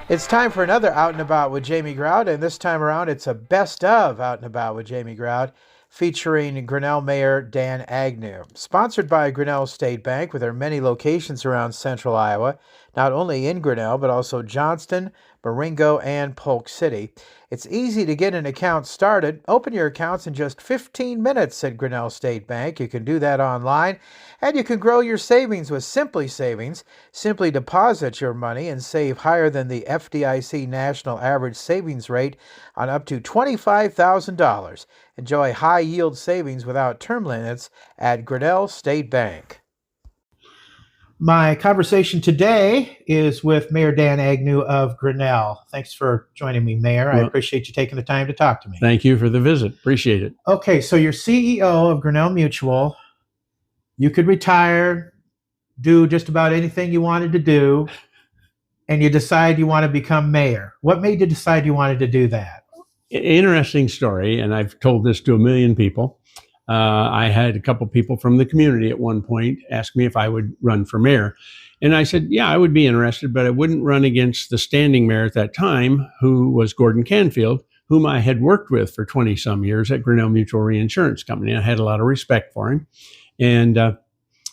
It's time for another Out and About with Jamie Grout, and this time around it's a best of Out and About with Jamie Grout, featuring Grinnell Mayor Dan Agnew. Sponsored by Grinnell State Bank with their many locations around central Iowa, not only in Grinnell, but also Johnston, Marengo, and Polk City. It's easy to get an account started. Open your accounts in just 15 minutes at Grinnell State Bank. You can do that online, and you can grow your savings with Simply Savings. Simply deposit your money and save higher than the FDIC national average savings rate on up to $25,000. Enjoy high-yield savings without term limits at Grinnell State Bank. My conversation today is with Mayor Dan Agnew of Grinnell. Thanks for joining me, Mayor. I appreciate you taking the time to talk to me. Thank you for the visit. Appreciate it. Okay, so you're CEO of Grinnell Mutual. You could retire, do just about anything you wanted to do, and you decide you want to become mayor. What made you decide you wanted to do that? Interesting story, and I've told this to a million people. I had a couple people from the community at one point ask me if I would run for mayor. And I said, yeah, I would be interested, but I wouldn't run against the standing mayor at that time, who was Gordon Canfield, whom I had worked with for 20 some years at Grinnell Mutual Reinsurance Company. I had a lot of respect for him. And,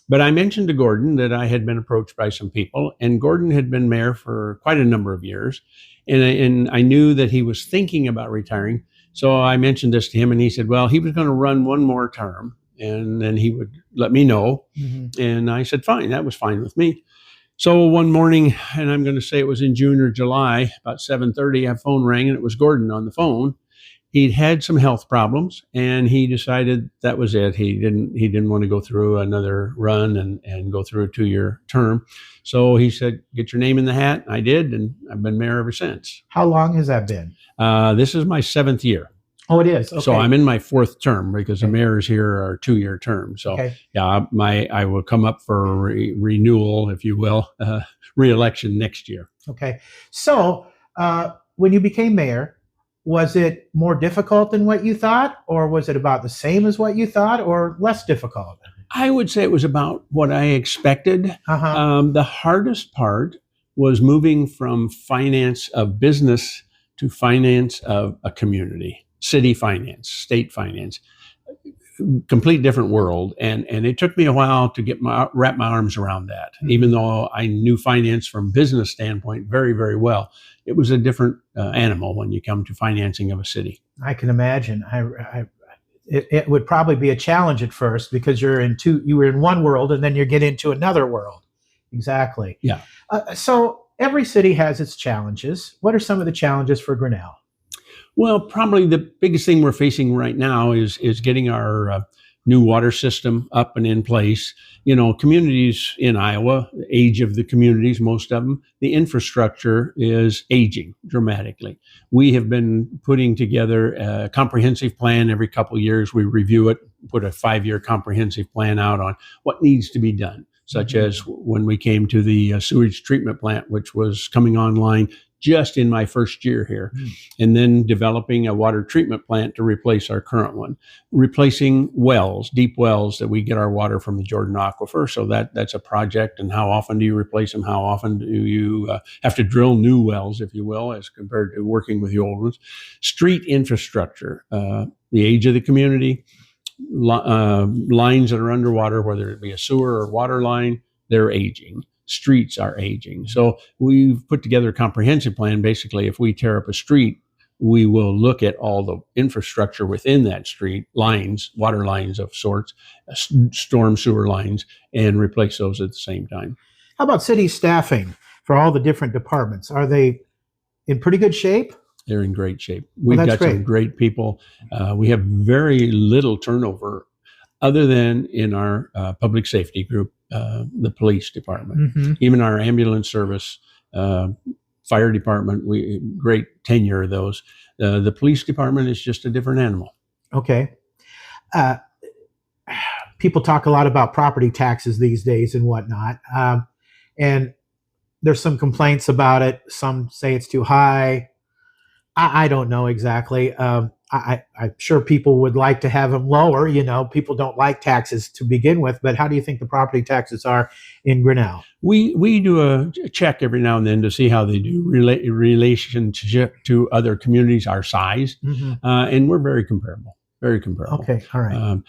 but I mentioned to Gordon that I had been approached by some people, and Gordon had been mayor for quite a number of years. And I knew that he was thinking about retiring. So I mentioned this to him, and he said, well, he was going to run one more term, and then he would let me know. Mm-hmm. And I said, fine, that was fine with me. So one morning, and I'm going to say it was in June or July, about 7:30, a phone rang, and it was Gordon on the phone. He'd had some health problems, and he decided that was it. He didn't want to go through another run and go through a 2-year term. So he said, get your name in the hat. I did, and I've been mayor ever since. How long has that been? This is my 7th year. Oh, it is. Okay. So I'm in my 4th term, because the mayors here are 2-year terms. So yeah, I will come up for renewal, if you will, re-election next year. Okay. So when you became mayor, was it more difficult than what you thought, or was it about the same as what you thought, or less difficult? I would say it was about what I expected. The hardest part was moving from finance of business to finance of a community, city finance, state finance, complete different world. And it took me a while to wrap my arms around that. Mm-hmm. Even though I knew finance from business standpoint very, very well, it was a different animal when you come to financing of a city. I can imagine. It would probably be a challenge at first, because you were in one world and then you get into another world. Exactly. Yeah. So every city has its challenges. What are some of the challenges for Grinnell? Well, probably the biggest thing we're facing right now is getting our new water system up and in place. You know, communities in Iowa, the age of the communities, most of them, the infrastructure is aging dramatically. We have been putting together a comprehensive plan every couple of years. We review it, put a 5-year comprehensive plan out on what needs to be done, such as when we came to the sewage treatment plant, which was coming online just in my first year here, and then developing a water treatment plant to replace our current one, replacing wells, deep wells that we get our water from the Jordan Aquifer. So that's a project. And how often do you replace them? How often do you have to drill new wells, if you will, as compared to working with the old ones? Street infrastructure, the age of the community, lines that are underwater, whether it be a sewer or water line, they're aging. Streets are aging. So we've put together a comprehensive plan. Basically, if we tear up a street, we will look at all the infrastructure within that street, lines, water lines of sorts, storm sewer lines, and replace those at the same time. How about city staffing for all the different departments? Are they in pretty good shape? They're in great shape. We've got some great people. We have very little turnover, other than in our public safety group, the police department, even our ambulance service, fire department, great tenure of those. The police department is just a different animal. Okay. People talk a lot about property taxes these days and whatnot. And there's some complaints about it. Some say it's too high. I don't know exactly. I'm sure people would like to have them lower. People don't like taxes to begin with, but how do you think the property taxes are in Grinnell? We do a check every now and then to see how they do relationship to other communities our size, and we're very comparable. Very comparable. Okay, all right.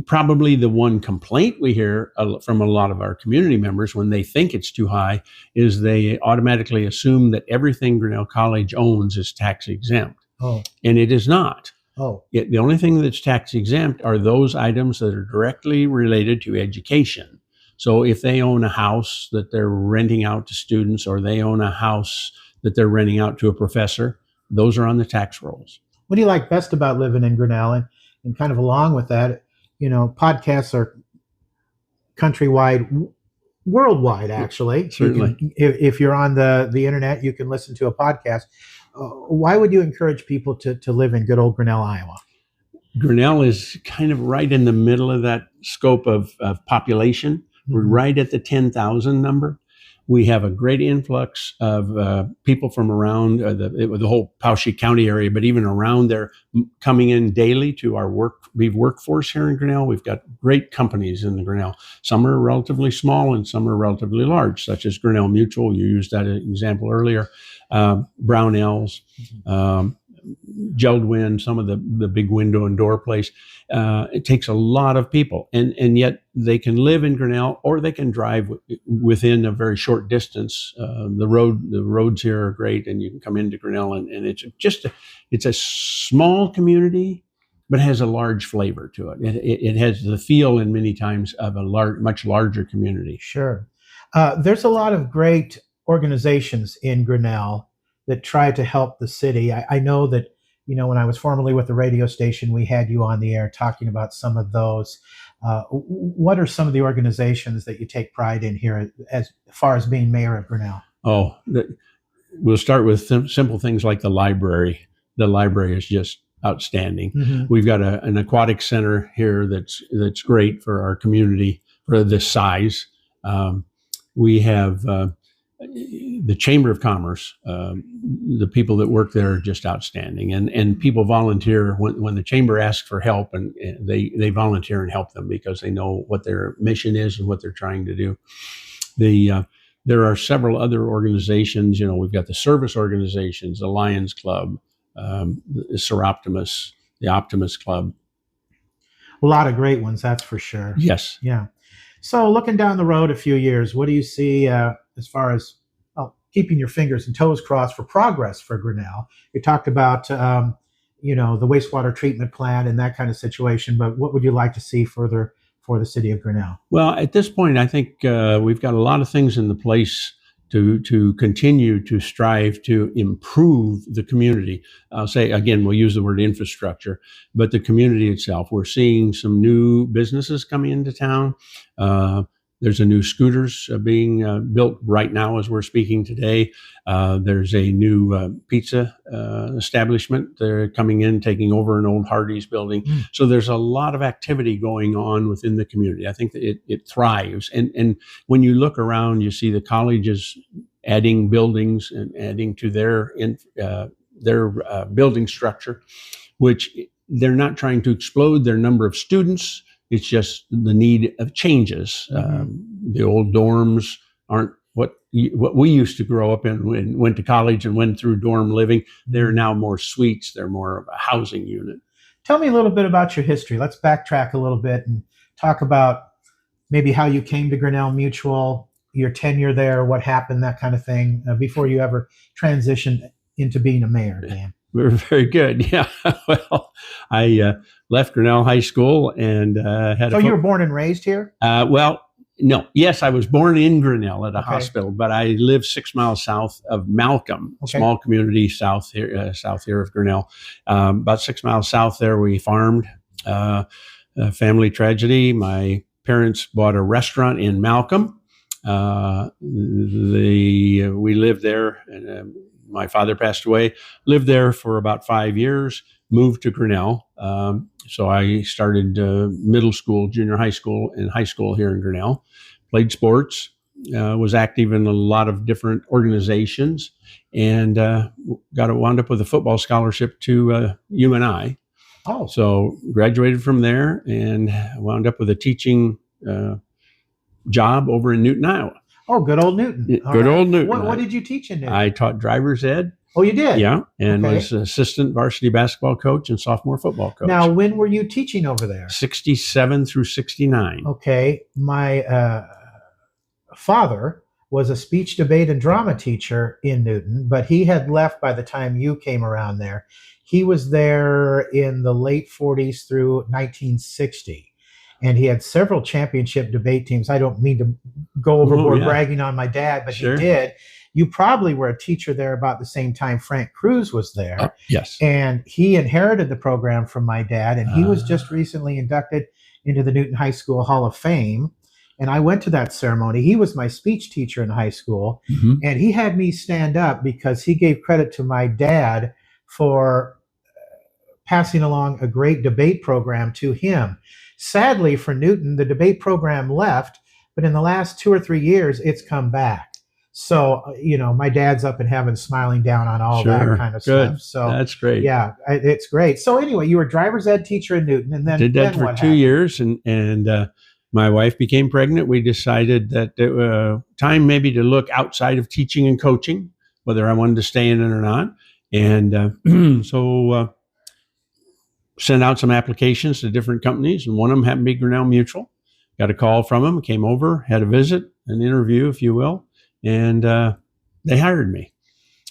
Probably the one complaint we hear from a lot of our community members when they think it's too high is they automatically assume that everything Grinnell College owns is tax exempt. Oh. And it is not. Oh. The only thing that's tax exempt are those items that are directly related to education. So if they own a house that they're renting out to students, or they own a house that they're renting out to a professor, those are on the tax rolls. What do you like best about living in Grinnell? And kind of along with that, podcasts are countrywide, worldwide, actually. Certainly. If you're on the internet, you can listen to a podcast. Why would you encourage people to live in good old Grinnell, Iowa? Grinnell is kind of right in the middle of that scope of population. We're right at the 10,000 number. We have a great influx of people from around the whole Poweshiek County area, but even around there, coming in daily to our workforce here in Grinnell. We've got great companies in the Grinnell. Some are relatively small and some are relatively large, such as Grinnell Mutual. You used that example earlier. Brownells, Geldwin, some of the big window and door place. It takes a lot of people, and yet they can live in Grinnell, or they can drive within a very short distance. The roads here are great, and you can come into Grinnell, and it's a small community, but has a large flavor to it. It has the feel, in many times, of a much larger community. Sure. There's a lot of great organizations in Grinnell that try to help the city. I know that, when I was formerly with the radio station, we had you on the air talking about some of those. What are some of the organizations that you take pride in here as far as being mayor of Grinnell? Oh, we'll start with simple things like the library. The library is just outstanding. We've got an aquatic center here that's great for our community for this size. We have the Chamber of Commerce. The people that work there are just outstanding, and people volunteer when the chamber asks for help, and they volunteer and help them because they know what their mission is and what they're trying to do. There are several other organizations. We've got the service organizations, the Lions Club, the Seroptimus, the Optimist Club. A lot of great ones, that's for sure. Yes. Yeah. So looking down the road a few years, what do you see as far as keeping your fingers and toes crossed for progress for Grinnell? You talked about, the wastewater treatment plant and that kind of situation, but what would you like to see further for the city of Grinnell? Well, at this point, I think we've got a lot of things in the place to continue to strive to improve the community. I'll say, again, we'll use the word infrastructure, but the community itself. We're seeing some new businesses coming into town. There's a new scooters being built right now as we're speaking today. There's a new pizza establishment. They're coming in, taking over an old Hardee's building. So there's a lot of activity going on within the community. I think that it thrives. And when you look around, you see the colleges adding buildings and adding to their building structure, which they're not trying to explode their number of students. It's just the need of changes. The old dorms aren't what we used to grow up in and went to college and went through dorm living. They're now more suites. They're more of a housing unit. Tell me a little bit about your history. Let's backtrack a little bit and talk about maybe how you came to Grinnell Mutual, your tenure there, what happened, that kind of thing, before you ever transitioned into being a mayor, Dan. We're very good. Yeah. Well, I left Grinnell High School and had. So you were born and raised here? Well, no. Yes, I was born in Grinnell at a hospital, but I lived 6 miles south of Malcolm, a small community south here of Grinnell. About 6 miles south there, we farmed. Family tragedy. My parents bought a restaurant in Malcolm. We lived there, and my father passed away. Lived there for about 5 years. Moved to Grinnell. So I started middle school, junior high school, and high school here in Grinnell. Played sports. Was active in a lot of different organizations, and wound up with a football scholarship to UNI. Oh, So graduated from there and wound up with a teaching job over in Newton, Iowa. oh, good old Newton. All Good right. old Newton. What did you teach in Newton? I taught driver's ed. Oh, you did? Yeah, and Okay. was assistant varsity basketball coach and sophomore football coach. Now, when were you teaching over there? 67 through 69. Okay. My father was a speech, debate, and drama teacher in Newton, but he had left by the time you came around there. He was there in the late 40s through 1960. And he had several championship debate teams. I don't mean to go overboard bragging on my dad, but Sure. he did. You probably were a teacher there about the same time Frank Cruz was there. Yes. And he inherited the program from my dad, and he was just recently inducted into the Newton High School Hall of Fame. And I went to that ceremony. He was my speech teacher in high school, and he had me stand up because he gave credit to my dad for passing along a great debate program to him. Sadly for Newton, the debate program left, but in the last 2 or 3 years, it's come back. So, my dad's up in heaven smiling down on all that kind of stuff. So that's great. Yeah, it's great. So anyway, you were a driver's ed teacher in Newton, and then did that for 2 years, and my wife became pregnant. We decided that time maybe to look outside of teaching and coaching, whether I wanted to stay in it or not. And so sent out some applications to different companies, and one of them happened to be Grinnell Mutual. Got a call from them, came over, had a visit, an interview, if you will, and they hired me.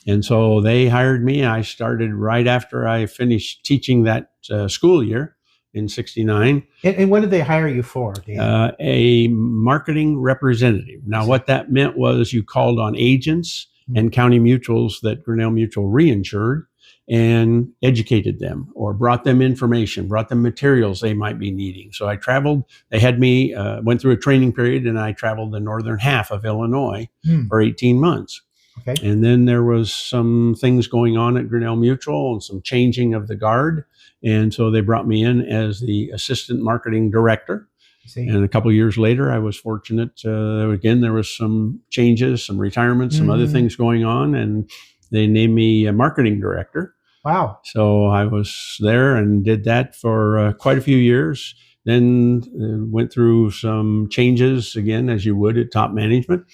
And so they hired me. I started right after I finished teaching that school year in 69. And what did they hire you for, Dan? A marketing representative. Now, what that meant was you called on agents and county mutuals that Grinnell Mutual reinsured and educated them or brought them information, brought them materials they might be needing. So I traveled. They had me, went through a training period, and I traveled the northern half of Illinois for 18 months. Okay. And then there was some things going on at Grinnell Mutual and some changing of the guard. And so they brought me in as the assistant marketing director. And a couple of years later, I was fortunate. Again, there was some changes, some retirements, some other things going on, and they named me a marketing director. Wow. So I was there and did that for quite a few years. Then went through some changes again, as you would at top management.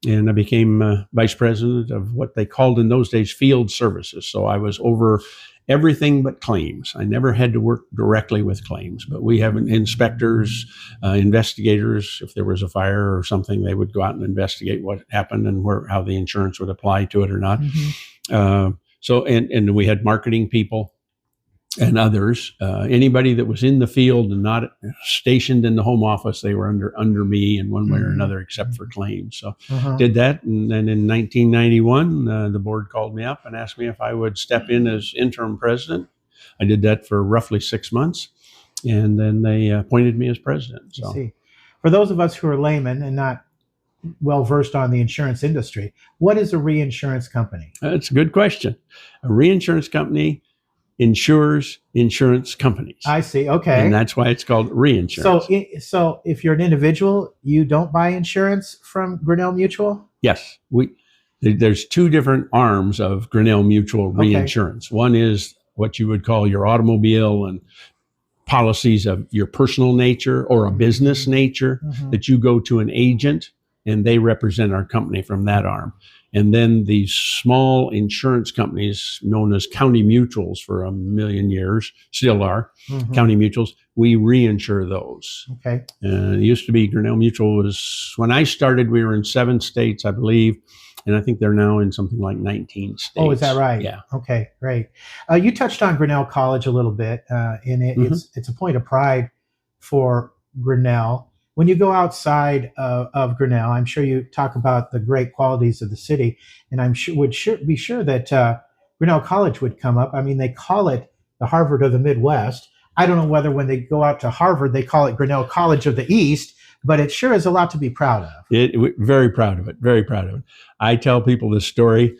And I became vice president of what they called in those days field services. So I was over everything but claims. I never had to work directly with claims, but we have inspectors, investigators. If there was a fire or something, they would go out and investigate what happened and how the insurance would apply to it or not. So we had marketing people and others. Anybody that was in the field and not stationed in the home office, they were under me in one way or another, except for claims. So did that. And then in 1991, the board called me up and asked me if I would step in as interim president. I did that for roughly 6 months. And then they appointed me as president. So see. For those of us who are laymen and not well versed on the insurance industry, what is a reinsurance company? That's a good question. A reinsurance company insures insurance companies. I see. Okay. And that's why it's called reinsurance. So if you're an individual, you don't buy insurance from Grinnell Mutual? Yes. There's two different arms of Grinnell Mutual reinsurance. One is what you would call your automobile and policies of your personal nature or a business nature that you go to an agent and they represent our company from that arm. And then these small insurance companies known as county mutuals for a million years, still are county mutuals, we reinsure those. Okay. It used to be Grinnell Mutual when I started, we were in 7 states, I believe. And I think they're now in something like 19 states. Oh, is that right? Yeah. Okay, great. You touched on Grinnell College a little bit. It's a point of pride for Grinnell. When you go outside of Grinnell, I'm sure you talk about the great qualities of the city, and would be sure that Grinnell College would come up. I mean, they call it the Harvard of the Midwest. I don't know whether when they go out to Harvard, they call it Grinnell College of the East, but it sure is a lot to be proud of. Very proud of it. Very proud of it. I tell people this story.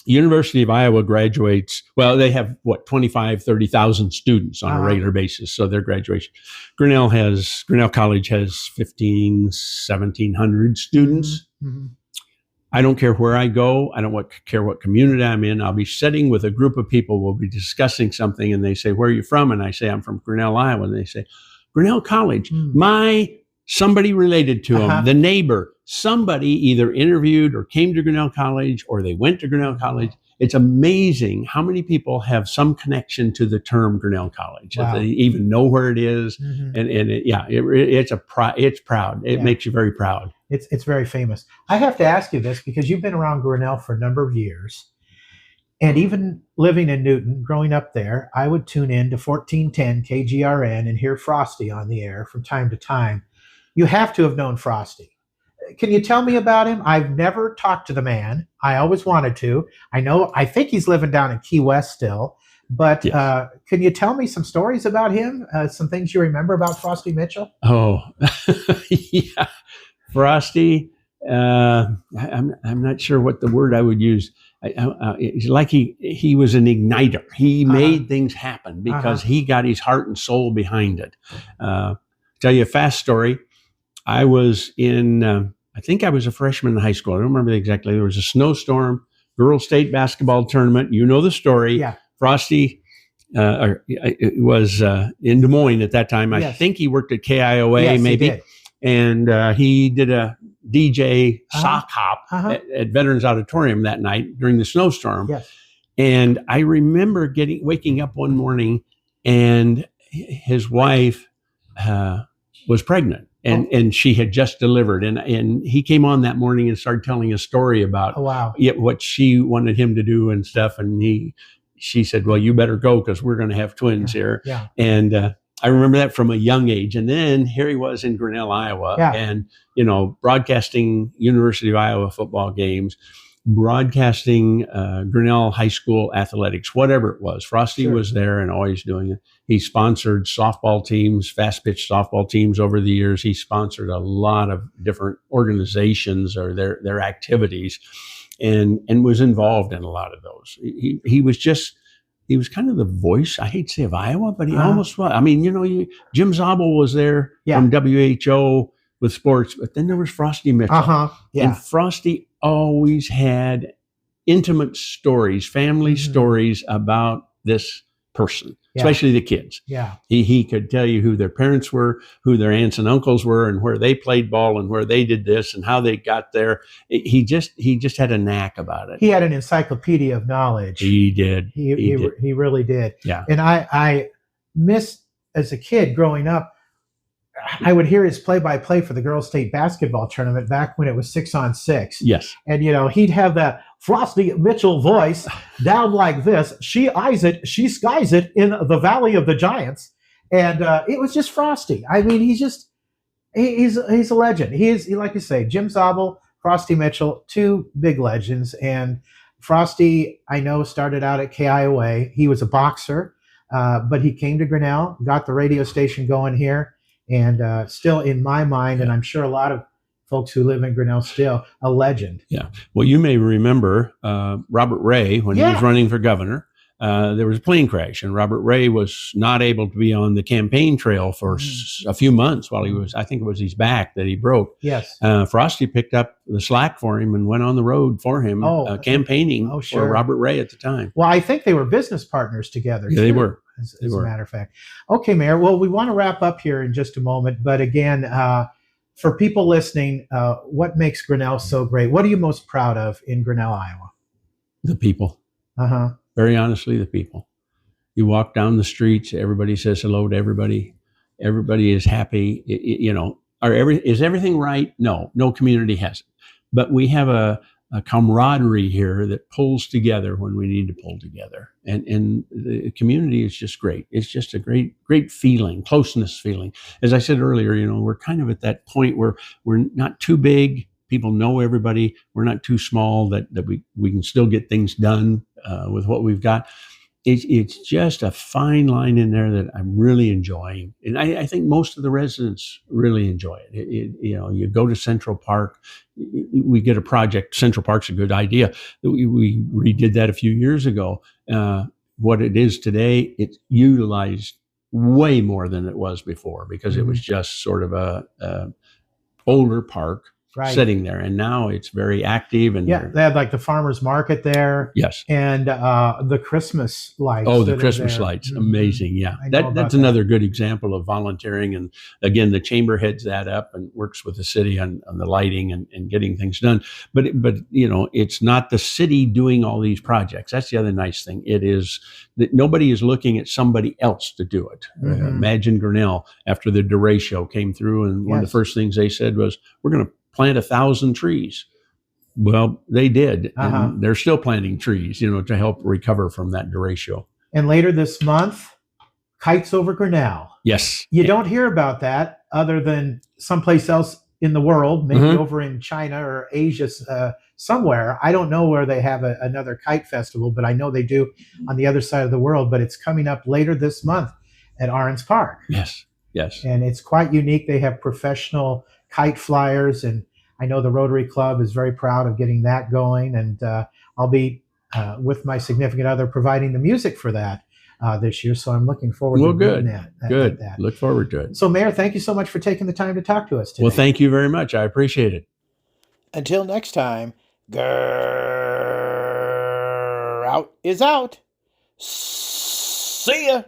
University of Iowa graduates, well, they have 25, 30,000 students on a regular basis. So their graduation. Grinnell College has 1,500, 1,700 students. I don't care where I go. I don't care what community I'm in. I'll be sitting with a group of people. We'll be discussing something, and they say, "Where are you from?" And I say, "I'm from Grinnell, Iowa." And they say, "Grinnell College." Somebody related to them, the neighbor, somebody either interviewed or came to Grinnell College, or they went to Grinnell College. It's amazing how many people have some connection to the term Grinnell College. Wow. That they even know where it is. It's proud. It makes you very proud. It's very famous. I have to ask you this because you've been around Grinnell for a number of years. And even living in Newton, growing up there, I would tune in to 1410 KGRN and hear Frosty on the air from time to time. You have to have known Frosty. Can you tell me about him? I've never talked to the man. I always wanted to. I think he's living down in Key West still. But yes. Can you tell me some stories about him? Some things you remember about Frosty Mitchell? Oh, yeah. Frosty, I'm not sure what the word I would use. It's like he was an igniter. He made things happen because he got his heart and soul behind it. Tell you a fast story. I was I think I was a freshman in high school. I don't remember exactly. There was a snowstorm, girls' state basketball tournament. You know the story. Yeah. Frosty it was in Des Moines at that time. I think he worked at KIOA maybe. He did. And he did a DJ sock hop at Veterans Auditorium that night during the snowstorm. Yes. And I remember waking up one morning, and his wife was pregnant, and she had just delivered. And he came on that morning and started telling a story about what she wanted him to do and stuff. And she said, "Well, you better go because we're going to have twins here." Yeah. And I remember that from a young age. And then here he was in Grinnell, Iowa, and, broadcasting University of Iowa football games, broadcasting Grinnell High School athletics, whatever it was. Frosty was there and always doing it. He sponsored softball teams, fast pitch softball teams over the years. He sponsored a lot of different organizations or their activities, and was involved in a lot of those. He was kind of the voice, I hate to say, of Iowa, but he almost was. I mean, Jim Zabel was there from WHO with sports, but then there was Frosty Mitchell. And Frosty always had intimate stories, family stories about this person, especially the kids. Yeah. He could tell you who their parents were, who their aunts and uncles were, and where they played ball and where they did this and how they got there. He just had a knack about it. He had an encyclopedia of knowledge. He did. He really did. Yeah. And I missed, as a kid growing up, I would hear his play-by-play for the girls' state basketball tournament back when it was 6-on-6. Yes. And, he'd have that Frosty Mitchell voice down like this. She eyes it, she skies it in the Valley of the Giants. And it was just Frosty. I mean, he's a legend. He is, like you say, Jim Zabel, Frosty Mitchell, two big legends. And Frosty, I know, started out at KIOA. He was a boxer, but he came to Grinnell, got the radio station going here. And still in my mind, and I'm sure a lot of folks who live in Grinnell still, a legend. Yeah. Well, you may remember Robert Ray, when he was running for governor, there was a plane crash, and Robert Ray was not able to be on the campaign trail for a few months while I think it was his back that he broke. Yes. Frosty picked up the slack for him and went on the road for him, campaigning for Robert Ray at the time. Well, I think they were business partners together. Yeah, they were. As a matter of fact. Okay, Mayor. Well, we want to wrap up here in just a moment. But again, for people listening, what makes Grinnell so great? What are you most proud of in Grinnell, Iowa? The people. Very honestly, the people. You walk down the streets, everybody says hello to everybody. Everybody is happy. Is everything right? No community has it. But we have a camaraderie here that pulls together when we need to pull together. And the community is just great. It's just a great feeling, closeness feeling. As I said earlier, we're kind of at that point where we're not too big. People know everybody. We're not too small that we can still get things done with what we've got. It's just a fine line in there that I'm really enjoying. And I think most of the residents really enjoy it. You go to Central Park, we get a project. Central Park's a good idea. We redid that a few years ago. What it is today, it's utilized way more than it was before because it was just sort of a older park Right. sitting there, and now it's very active. And Yeah, they had like the farmers market there. Yes. And the Christmas lights. Oh, the that are Christmas there. lights. Amazing. Yeah. I know That's about another good example of volunteering. And again, the chamber heads that up and works with the city on the lighting and getting things done. But it's not the city doing all these projects. That's the other nice thing. It is that nobody is looking at somebody else to do it. Imagine Grinnell, after the DeRay show came through, and one of the first things they said was, we're going to plant 1,000 trees. Well, they did, and they're still planting trees, to help recover from that derecho. And later this month, kites over Grinnell. Yes. You don't hear about that other than someplace else in the world, maybe over in China or Asia somewhere. I don't know where they have another kite festival, but I know they do on the other side of the world. But it's coming up later this month at Arns Park. Yes. Yes. And it's quite unique. They have professional kite flyers, and I know the Rotary Club is very proud of getting that going, and I'll be with my significant other providing the music for that this year. So I'm looking forward to doing that. Good. Look forward to it. So, Mayor, thank you so much for taking the time to talk to us today. Well, thank you very much. I appreciate it. Until next time, out is out. See ya.